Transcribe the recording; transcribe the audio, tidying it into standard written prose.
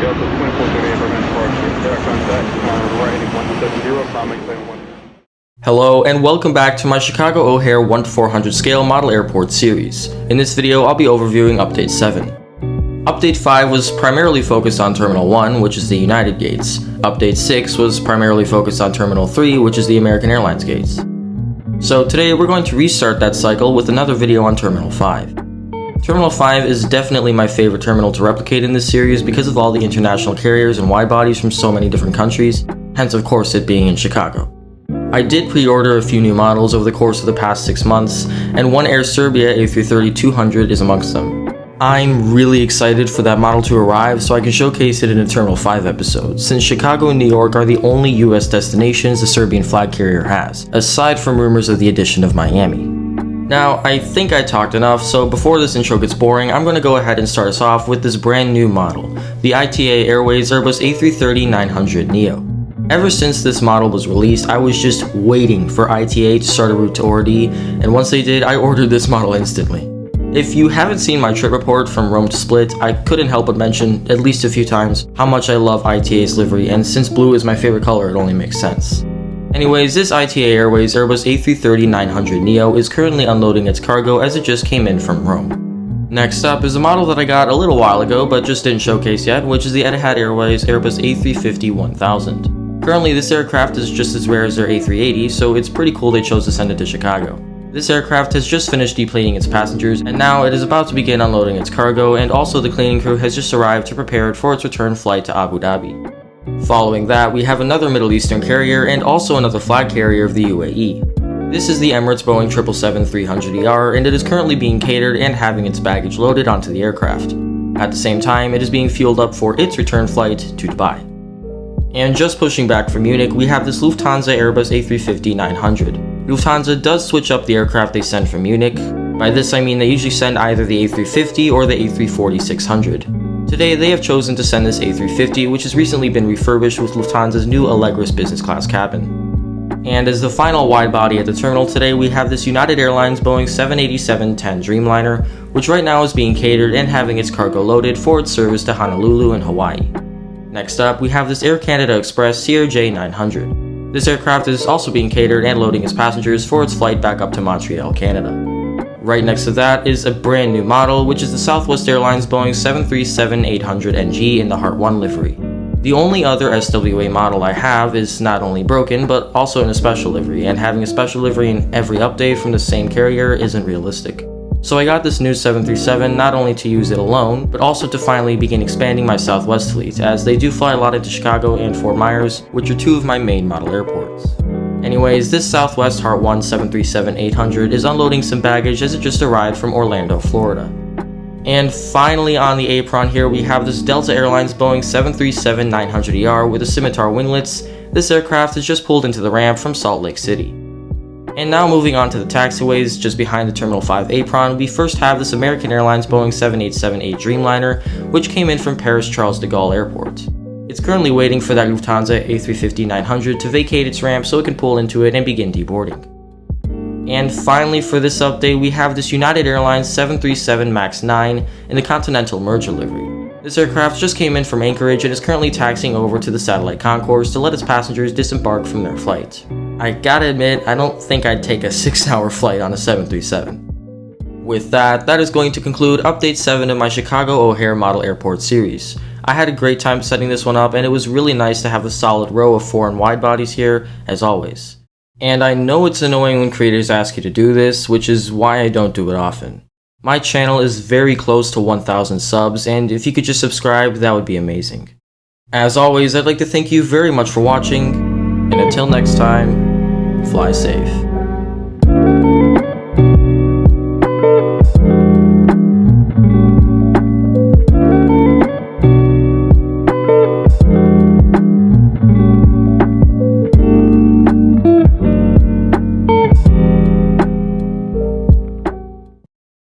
Delta 2430 Abraham departure. Air contact, right 170, climbing clear 1. Hello and welcome back to my Chicago O'Hare 1:400 scale model airport series. In this video, I'll be overviewing Update 7. Update 5 was primarily focused on Terminal 1, which is the United gates. Update 6 was primarily focused on Terminal 3, which is the American Airlines gates. So today we're going to restart that cycle with another video on Terminal 5. Terminal 5 is definitely my favorite terminal to replicate in this series because of all the international carriers and wide bodies from so many different countries, hence of course it being in Chicago. I did pre-order a few new models over the course of the past 6 months, and one Air Serbia A330-200 is amongst them. I'm really excited for that model to arrive so I can showcase it in a Terminal 5 episode, since Chicago and New York are the only US destinations the Serbian flag carrier has, aside from rumors of the addition of Miami. Now, I think I talked enough, so before this intro gets boring, I'm going to go ahead and start us off with this brand new model, the ITA Airways Airbus A330-900neo. Ever since this model was released, I was just waiting for ITA to start a route to ORD, and once they did, I ordered this model instantly. If you haven't seen my trip report from Rome to Split, I couldn't help but mention, at least a few times, how much I love ITA's livery, and since blue is my favorite color, it only makes sense. Anyways, this ITA Airways Airbus A330-900neo is currently unloading its cargo as it just came in from Rome. Next up is a model that I got a little while ago but just didn't showcase yet, which is the Etihad Airways Airbus A350-1000. Currently, this aircraft is just as rare as their A380, so it's pretty cool they chose to send it to Chicago. This aircraft has just finished deplaning its passengers, and now it is about to begin unloading its cargo, and also the cleaning crew has just arrived to prepare it for its return flight to Abu Dhabi. Following that, we have another Middle Eastern carrier and also another flag carrier of the UAE. This is the Emirates Boeing 777-300ER, and it is currently being catered and having its baggage loaded onto the aircraft. At the same time, it is being fueled up for its return flight to Dubai. And just pushing back from Munich, we have this Lufthansa Airbus A350-900. Lufthansa does switch up the aircraft they send from Munich. By this I mean they usually send either the A350 or the A340-600. Today they have chosen to send this A350, which has recently been refurbished with Lufthansa's new Allegris business class cabin. And as the final wide body at the terminal today, we have this United Airlines Boeing 787-10 Dreamliner, which right now is being catered and having its cargo loaded for its service to Honolulu in Hawaii. Next up, we have this Air Canada Express CRJ-900. This aircraft is also being catered and loading its passengers for its flight back up to Montreal, Canada. Right next to that is a brand new model, which is the Southwest Airlines Boeing 737-800NG in the Heart 1 livery. The only other SWA model I have is not only broken, but also in a special livery, and having a special livery in every update from the same carrier isn't realistic. So I got this new 737 not only to use it alone, but also to finally begin expanding my Southwest fleet, as they do fly a lot into Chicago and Fort Myers, which are two of my main model airports. Anyways, this Southwest Heart 1 737-800 is unloading some baggage as it just arrived from Orlando, Florida. And finally on the apron here we have this Delta Airlines Boeing 737-900ER with the Scimitar winglets. This aircraft has just pulled into the ramp from Salt Lake City. And now moving on to the taxiways, just behind the Terminal 5 apron, we first have this American Airlines Boeing 787-8 Dreamliner, which came in from Paris Charles de Gaulle Airport. It's currently waiting for that Lufthansa A350-900 to vacate its ramp so it can pull into it and begin deboarding. And finally for this update, we have this United Airlines 737 MAX 9 in the Continental Merger livery. This aircraft just came in from Anchorage and is currently taxiing over to the satellite concourse to let its passengers disembark from their flight. I gotta admit, I don't think I'd take a 6-hour flight on a 737. With that is going to conclude Update 7 of my Chicago O'Hare Model Airport series. I had a great time setting this one up, and it was really nice to have a solid row of foreign wide bodies here, as always. And I know it's annoying when creators ask you to do this, which is why I don't do it often. My channel is very close to 1,000 subs, and if you could just subscribe, that would be amazing. As always, I'd like to thank you very much for watching, and until next time, fly safe.